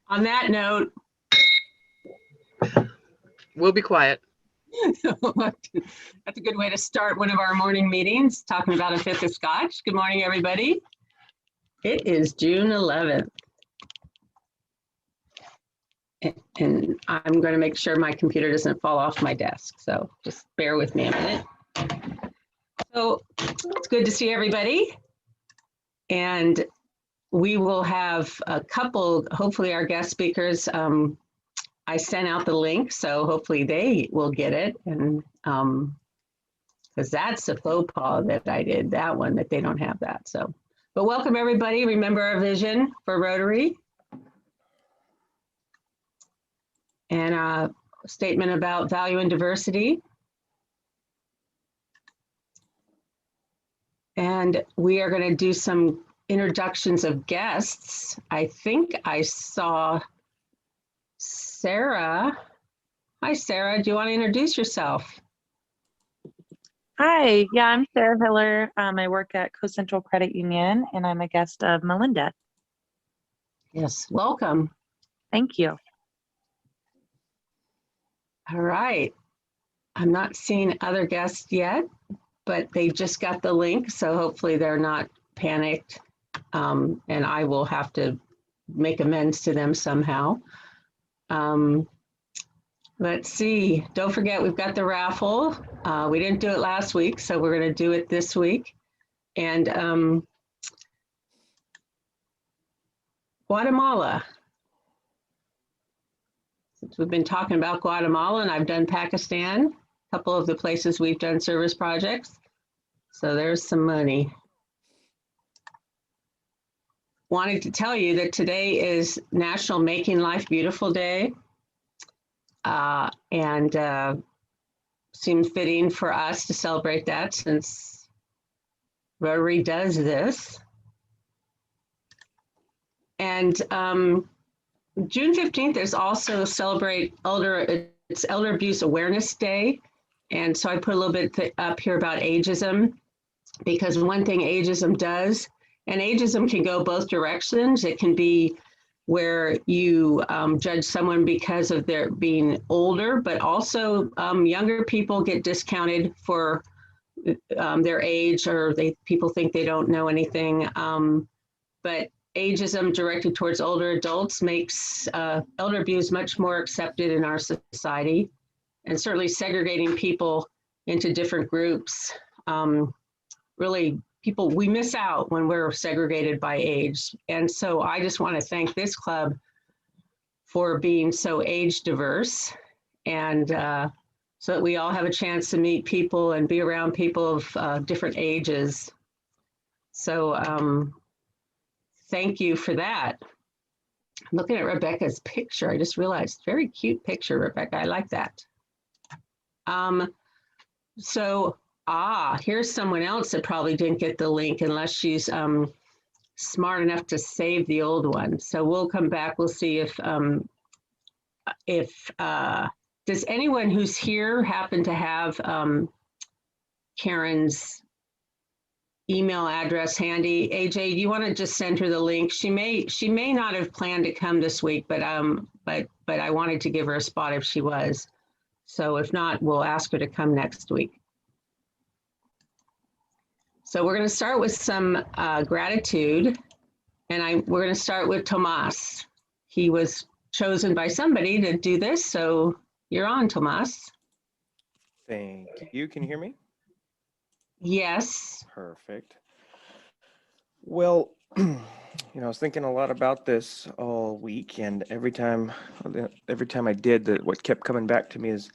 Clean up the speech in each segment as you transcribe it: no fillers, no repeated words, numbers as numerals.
On that note, We'll be quiet. that's a good way to start one of our morning meetings, talking about a fifth of scotch. Good morning, everybody. It is June 11th. And I'm going to make sure my computer doesn't fall off my desk. So just bear with me a minute. So it's good to see everybody. And we will have a couple, hopefully our guest speakers. I sent out the link, so hopefully they will get it. And because that's a faux pas that I did, that one, that they don't have that. So, but welcome everybody. Remember our vision for Rotary. And a statement about value and diversity. And we are going to do some introductions of guests. I think I saw Sarah. Hi, Sarah. Do you want to introduce yourself? Hi, yeah, I'm Sarah Hiller. I work at Co-Central Credit Union, and I'm a guest of Malinda. Yes, welcome. Thank you. All right. I'm not seeing other guests yet, but they just got the link, so hopefully they're not panicked, and I will have to make amends to them somehow. Let's see. Don't forget, we've got the raffle. We didn't do it last week, so we're going to do it this week. And Guatemala. Since we've been talking about Guatemala, and I've done Pakistan, a couple of the places we've done service projects. So there's some money. Wanted to tell you that today is National Making Life Beautiful Day. And seemed fitting for us to celebrate that since Rotary does this. And June 15th is also celebrate it's Elder Abuse Awareness Day. And so I put a little bit up here about ageism, because one thing ageism does, and ageism can go both directions. It can be where you judge someone because of their being older, but also younger people get discounted for their age, or people think they don't know anything. But ageism directed towards older adults makes elder abuse much more accepted in our society, and certainly segregating people into different groups. Really, we miss out when we're segregated by age. And so I just want to thank this club for being so age diverse, and so that we all have a chance to meet people and be around people of different ages. So thank you for that. I'm looking at Rebecca's picture. I just realized, very cute picture, Rebecca. I like that. Here's someone else that probably didn't get the link unless she's smart enough to save the old one. So we'll come back. We'll see if does anyone who's here happen to have Karen's email address handy? AJ, do you want to just send her the link? She may not have planned to come this week, but I wanted to give her a spot if she was. So if not, we'll ask her to come next week. So we're going to start with some gratitude, and we're going to start with Tomas. He was chosen by somebody to do this, so you're on, Tomas. Thank you. Can you hear me? Yes. Perfect. Well, I was thinking a lot about this all week, and every time I did, what kept coming back to me is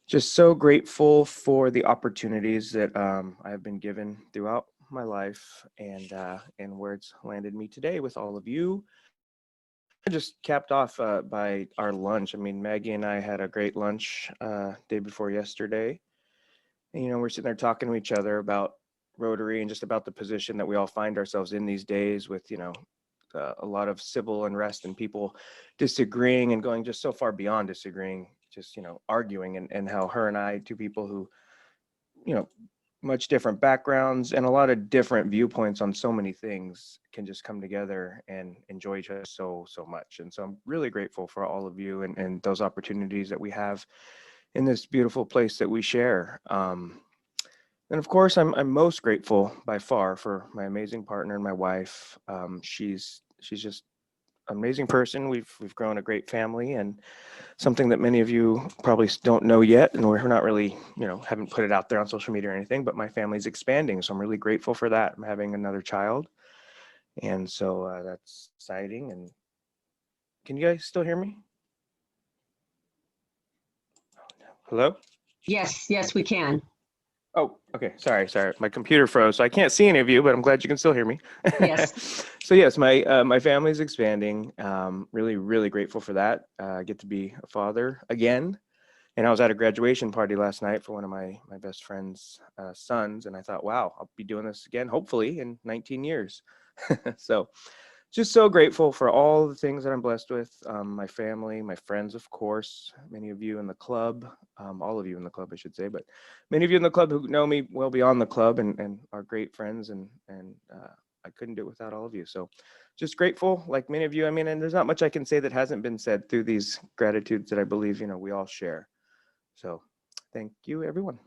just so grateful for the opportunities that I have been given throughout my life, and where it's landed me today with all of you. I just capped off by our lunch. I mean, Maggie and I had a great lunch day before yesterday. And, we're sitting there talking to each other about Rotary and just about the position that we all find ourselves in these days with, a lot of civil unrest and people disagreeing and going just so far beyond disagreeing, just, arguing, and how her and I, two people who, much different backgrounds and a lot of different viewpoints on so many things can just come together and enjoy each other so much. And so I'm really grateful for all of you and those opportunities that we have in this beautiful place that we share. And of course, I'm most grateful by far for my amazing partner and my wife. She's just an amazing person. We've grown a great family, and something that many of you probably don't know yet, and we're not really, haven't put it out there on social media or anything, but my family's expanding. So I'm really grateful for that. I'm having another child. And so that's exciting. And can you guys still hear me? Hello? Yes, we can. Oh, okay. Sorry. My computer froze, so I can't see any of you, but I'm glad you can still hear me. Yes. So yes, my family's expanding. Really, really grateful for that. I get to be a father again. And I was at a graduation party last night for one of my best friend's sons, and I thought, wow, I'll be doing this again, hopefully in 19 years. So just so grateful for all the things that I'm blessed with. My family, my friends, of course, many of you in the club, all of you in the club, I should say, but many of you in the club who know me well beyond the club and are great friends, and I couldn't do it without all of you. So just grateful, like many of you. I mean, and there's not much I can say that hasn't been said through these gratitudes that I believe, we all share. So thank you, everyone.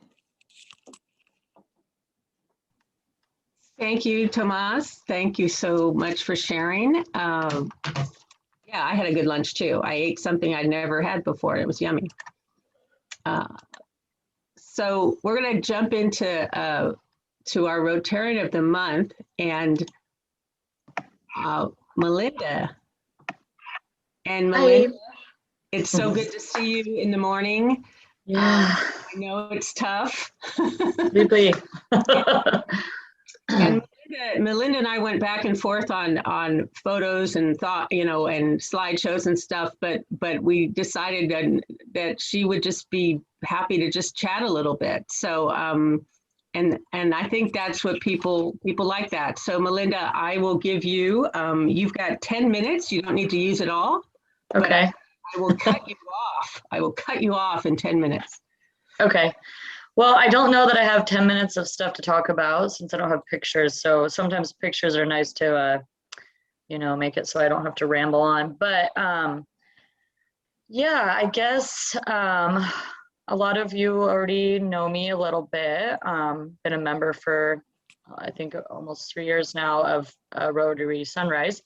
Thank you, Tomas. Thank you so much for sharing. Yeah, I had a good lunch too. I ate something I'd never had before. It was yummy. So we're going to jump into to our Rotarian of the month, and Malinda. And Malinda, it's so good to see you in the morning. Yeah. I know it's tough. Really. And Malinda and I went back and forth on photos and thought, and slideshows and stuff, but we decided that she would just be happy to just chat a little bit. So and I think that's what people like that. So Malinda, I will give you you've got 10 minutes. You don't need to use it all. Okay. I will cut you off. I will cut you off in 10 minutes. Okay. Well, I don't know that I have 10 minutes of stuff to talk about since I don't have pictures. So sometimes pictures are nice to, make it so I don't have to ramble on. But yeah, I guess a lot of you already know me a little bit. Been a member for, I think, almost 3 years now of Rotary Sunrise.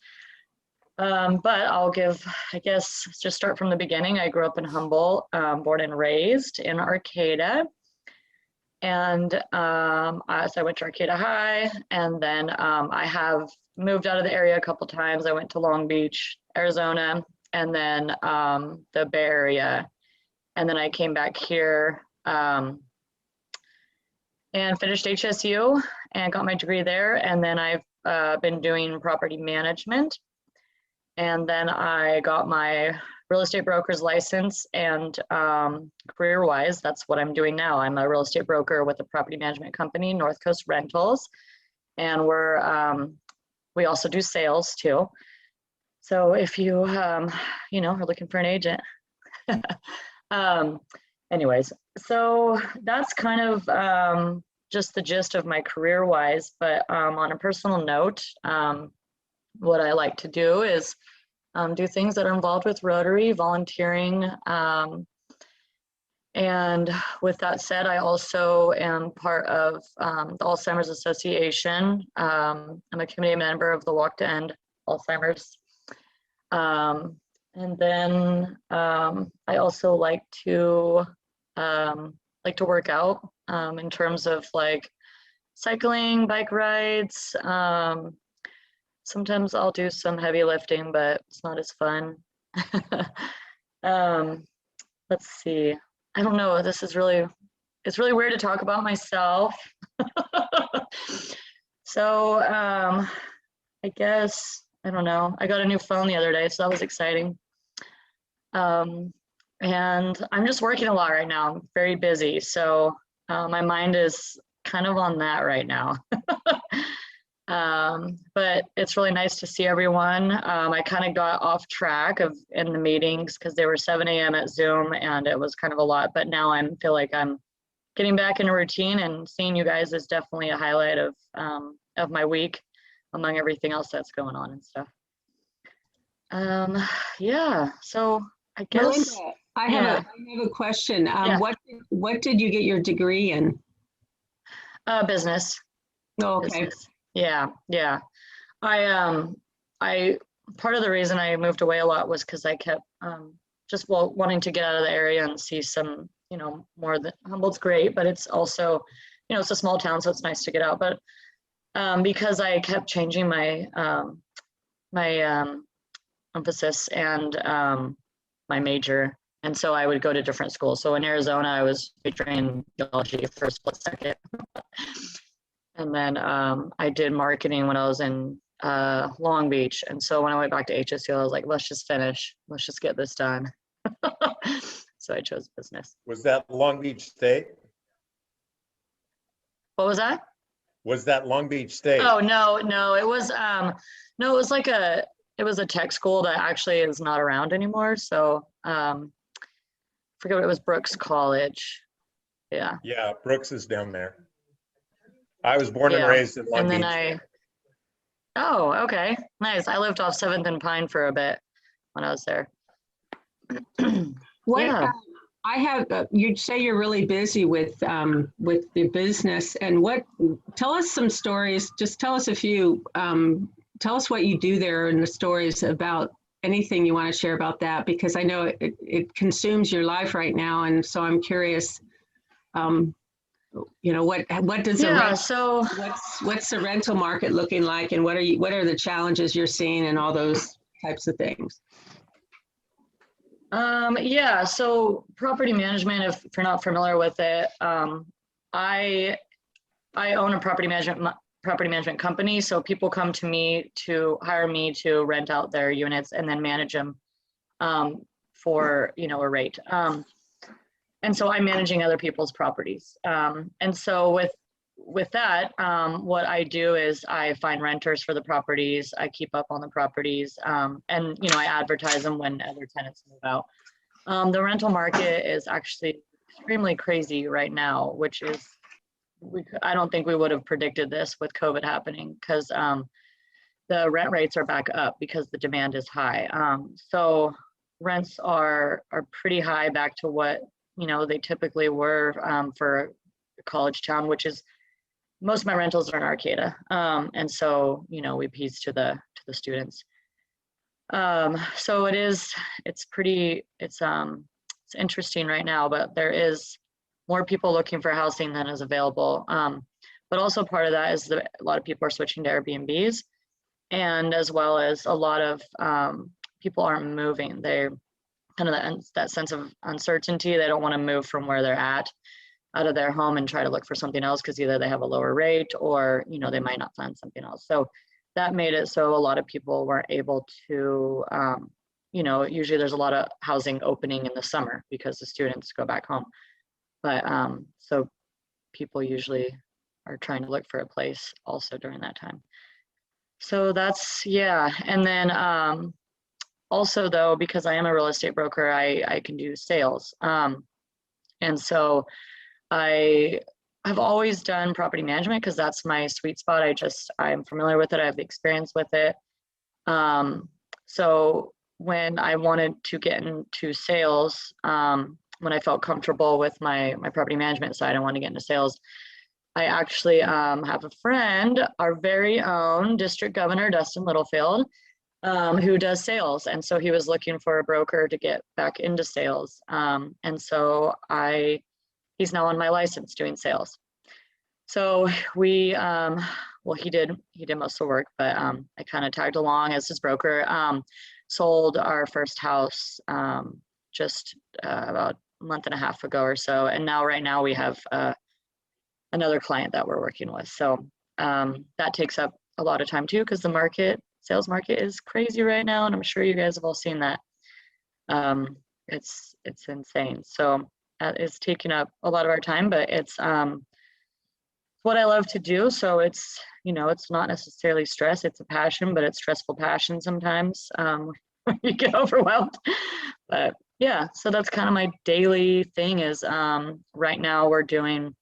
But I'll just start from the beginning. I grew up in Humboldt, born and raised in Arcata. And so I went to Arcata High, and then I have moved out of the area a couple times. I went to Long Beach, Arizona, and then the Bay Area. And then I came back here and finished HSU and got my degree there. And then I've been doing property management. And then I got my real estate broker's license, and career-wise, that's what I'm doing now. I'm a real estate broker with a property management company, North Coast Rentals, and we also do sales too. So if you are looking for an agent. Anyways, so that's kind of just the gist of my career-wise. But on a personal note, what I like to do is do things that are involved with Rotary, volunteering. And with that said, I also am part of the Alzheimer's Association. I'm a committee member of the Walk to End Alzheimer's. And then I also like to work out in terms of like cycling, bike rides. Sometimes I'll do some heavy lifting, but it's not as fun. Let's see. I don't know. It's really weird to talk about myself. So I guess, I don't know. I got a new phone the other day, so that was exciting. And I'm just working a lot right now. I'm very busy. So my mind is kind of on that right now. But it's really nice to see everyone. I kind of got off track in the meetings because they were 7 a.m. at Zoom, and it was kind of a lot, but now I feel like I'm getting back in a routine, and seeing you guys is definitely a highlight of my week, among everything else that's going on and stuff. Yeah, so I guess. Malinda, I have a question. Yeah. What did you get your degree in? Business. Oh, okay. Business. Yeah. I part of the reason I moved away a lot was because I kept just wanting to get out of the area and see some, more than Humboldt's great, but it's also, it's a small town, so it's nice to get out. But because I kept changing my emphasis and my major, and so I would go to different schools. So in Arizona, I was majoring in geology for a split second. And then I did marketing when I was in Long Beach. And so when I went back to HSU, I was like, let's just finish. Let's just get this done. So I chose business. Was that Long Beach State? What was that? Was that Long Beach State? Oh, no, it was, no, it was like it was a tech school that actually is not around anymore. So forget what it was, Brooks College. Yeah. Yeah, Brooks is down there. I was born and raised in Long Beach. Oh, okay, nice. I lived off 7th and Pine for a bit when I was there. What I have, you say you're really busy with the business, and tell us some stories. Just tell us a few. Tell us what you do there and the stories about anything you want to share about that, because I know it consumes your life right now, and so I'm curious. What does what's the rental market looking like, and what are the challenges you're seeing, and all those types of things? Yeah, so property management, if you're not familiar with it, I own a property management company. So people come to me to hire me to rent out their units and then manage them for a rate. And so I'm managing other people's properties. And so with that, what I do is I find renters for the properties, I keep up on the properties, and I advertise them when other tenants move out. The rental market is actually extremely crazy right now, which is, I don't think we would have predicted this with COVID happening, because the rent rates are back up because the demand is high. So rents are pretty high, back to what they typically were for a college town, which is, most of my rentals are in Arcata. And so, we piece to the students. So it's interesting right now, but there is more people looking for housing than is available. But also part of that is that a lot of people are switching to Airbnbs, and as well as a lot of people aren't moving. They're kind of that sense of uncertainty. They don't want to move from where they're at, out of their home, and try to look for something else, because either they have a lower rate or they might not find something else. So that made it so a lot of people weren't able to usually there's a lot of housing opening in the summer because the students go back home, but so people usually are trying to look for a place also during that time. So that's, yeah. And then also, though, because I am a real estate broker, I can do sales. And so I have always done property management because that's my sweet spot. I'm familiar with it. I have the experience with it. So when I wanted to get into sales, when I felt comfortable with my property management side, I wanted to get into sales. I actually have a friend, our very own District Governor, Dustin Littlefield, who does sales. And so he was looking for a broker to get back into sales. And so he's now on my license doing sales. So we, he did most of the work, but I kind of tagged along as his broker. Sold our first house just about a month and a half ago or so. And now, right now, we have another client that we're working with. So that takes up a lot of time too, because the sales market is crazy right now. And I'm sure you guys have all seen that. It's insane. So that is taking up a lot of our time, but it's what I love to do. So it's, it's not necessarily stress, it's a passion, but it's stressful passion sometimes when you get overwhelmed. But Yeah, so that's kind of my daily thing is right now we're doing,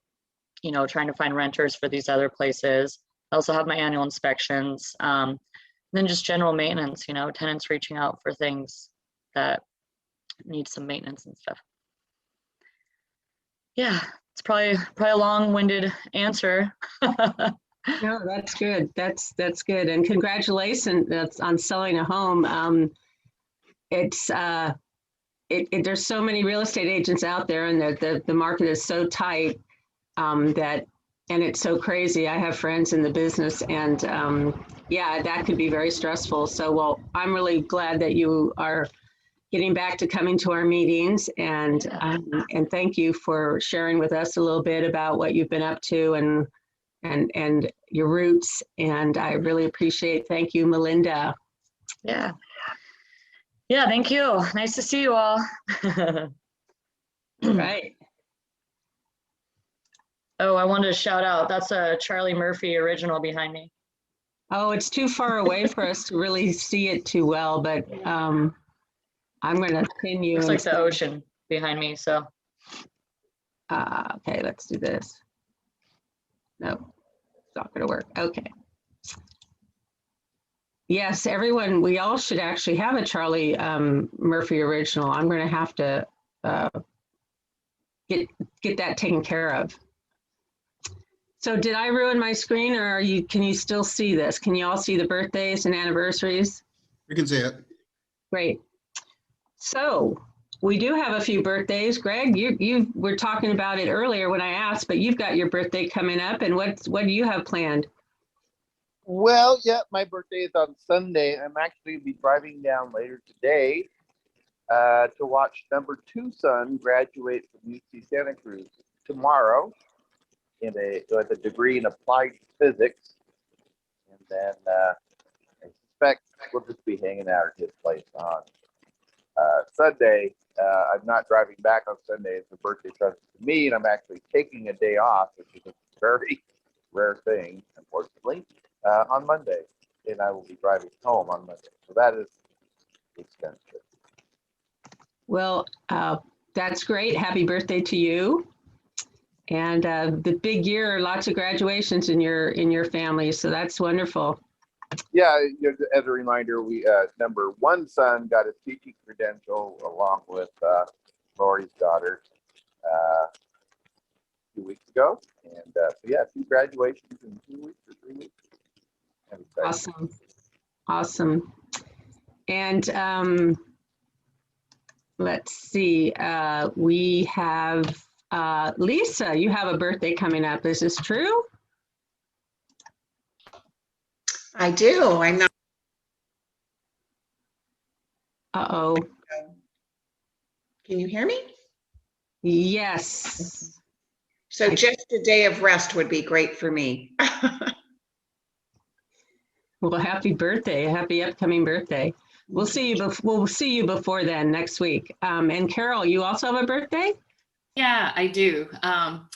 trying to find renters for these other places. I also have my annual inspections. Then just general maintenance, tenants reaching out for things that need some maintenance and stuff. Yeah, it's probably a long-winded answer. No, that's good. That's good. And congratulations on selling a home. It's there's so many real estate agents out there, and the market is so tight and it's so crazy. I have friends in the business, and yeah, that could be very stressful. So, well, I'm really glad that you are getting back to coming to our meetings, and thank you for sharing with us a little bit about what you've been up to and your roots. And I really appreciate. Thank you, Malinda. Yeah. Yeah, thank you. Nice to see you all. Right. Oh, I wanted to shout out. That's a Charlie Murphy original behind me. Oh, it's too far away for us to really see it too well, but I'm going to pin you. Looks like the ocean behind me, so. Okay, let's do this. No, it's not going to work. Okay. Yes, everyone, we all should actually have a Charlie Murphy original. I'm going to have to get that taken care of. So did I ruin my screen, or can you still see this? Can you all see the birthdays and anniversaries? We can see it. Great. So we do have a few birthdays. Greg, you were talking about it earlier when I asked, but you've got your birthday coming up, and what do you have planned? Well, yeah, my birthday is on Sunday. I'm actually be driving down later today to watch number 2 son graduate from UC Santa Cruz tomorrow with a degree in applied physics. And then I suspect we'll just be hanging out at his place on Sunday. I'm not driving back on Sunday. It's a birthday present to me, and I'm actually taking a day off, which is a very rare thing, unfortunately. On Monday, and I will be driving home on Monday. So that is expensive. Well, that's great. Happy birthday to you. And the big year, lots of graduations in your family. So that's wonderful. Yeah, as a reminder, we number 1 son got his teaching credential along with Lori's daughter 2 weeks ago. And so yeah, 2 graduations in 2 weeks or 3 weeks. Awesome. And let's see, we have Lisa, you have a birthday coming up. Is this true? I do. I'm not. Uh-oh. Can you hear me? Yes. So just a day of rest would be great for me. Well, happy birthday. Happy upcoming birthday. We'll see you before then next week. And Carol, you also have a birthday? Yeah, I do. I'm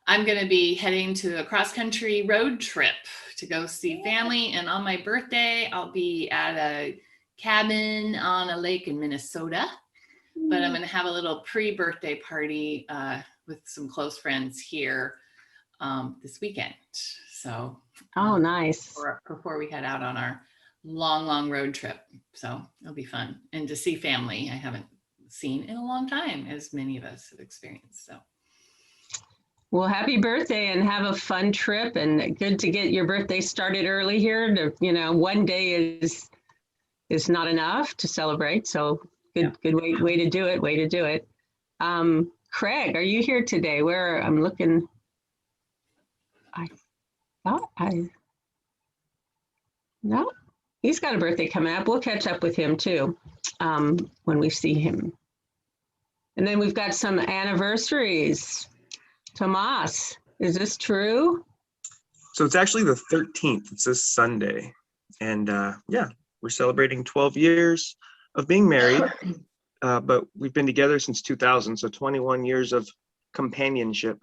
going to be heading to a cross-country road trip to go see family. And on my birthday, I'll be at a cabin on a lake in Minnesota. But I'm going to have a little pre-birthday party with some close friends here this weekend. So, oh, nice. Before we head out on our long road trip. So it'll be fun. And to see family I haven't seen in a long time, as many of us have experienced. So. Well, happy birthday and have a fun trip, and good to get your birthday started early here. One day is not enough to celebrate. So good way to do it. Craig, are you here today? I'm looking. No, he's got a birthday coming up. We'll catch up with him too when we see him. And then we've got some anniversaries. Tomas, is this true? So it's actually the 13th. It's this Sunday. And yeah, we're celebrating 12 years of being married, but we've been together since 2000. So 21 years of companionship.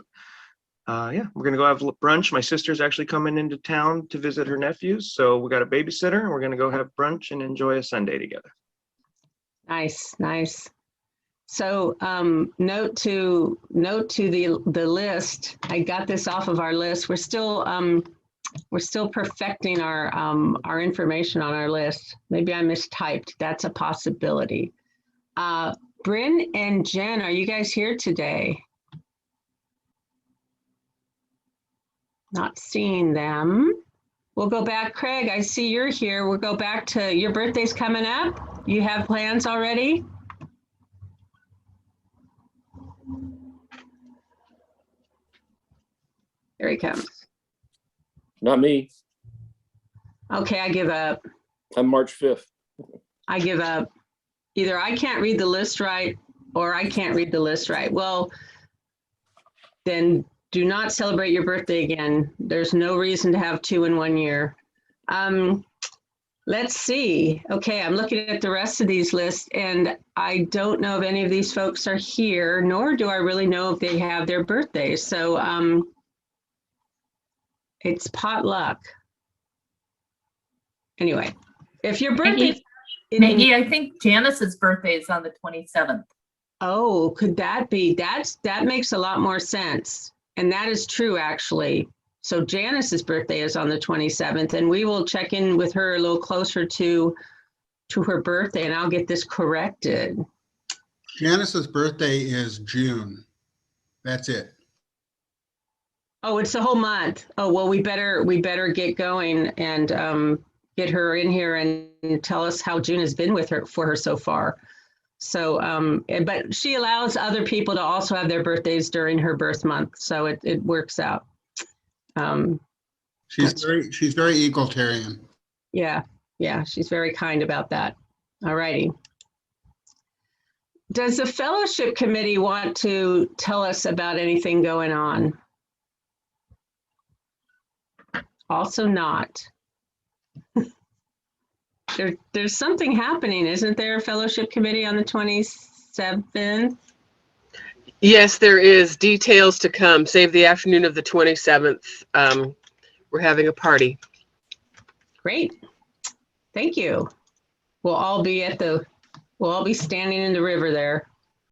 Yeah, we're going to go have brunch. My sister's actually coming into town to visit her nephews. So we got a babysitter, and we're going to go have brunch and enjoy a Sunday together. Nice. So note to the list. I got this off of our list. We're still perfecting our information on our list. Maybe I mistyped. That's a possibility. Bryn and Jen, are you guys here today? Not seeing them. We'll go back. Craig, I see you're here. We'll go back to your birthday's coming up. You have plans already? Here he comes. Not me. Okay, I give up. I'm March 5th. I give up. Either I can't read the list right or I can't read the list right. Well, then do not celebrate your birthday again. There's no reason to have 2 in 1 year. Let's see. Okay, I'm looking at the rest of these lists and I don't know if any of these folks are here, nor do I really know if they have their birthdays. So it's potluck. Anyway, if your birthday... Maggie, I think Janice's birthday is on the 27th. Oh, could that be? That makes a lot more sense. And that is true, actually. So Janice's birthday is on the 27th, and we will check in with her a little closer to her birthday, and I'll get this corrected. Janice's birthday is June. That's it. Oh, it's the whole month. Oh, well, we better get going and get her in here and tell us how June has been for her so far. So, but she allows other people to also have their birthdays during her birth month, so it works out. She's very egalitarian. Yeah, she's very kind about that. All righty. Does the fellowship committee want to tell us about anything going on? Also not. There's something happening, isn't there, fellowship committee on the 27th? Yes, there is. Details to come. Save the afternoon of the 27th. We're having a party. Great. Thank you. We'll all be standing in the river there.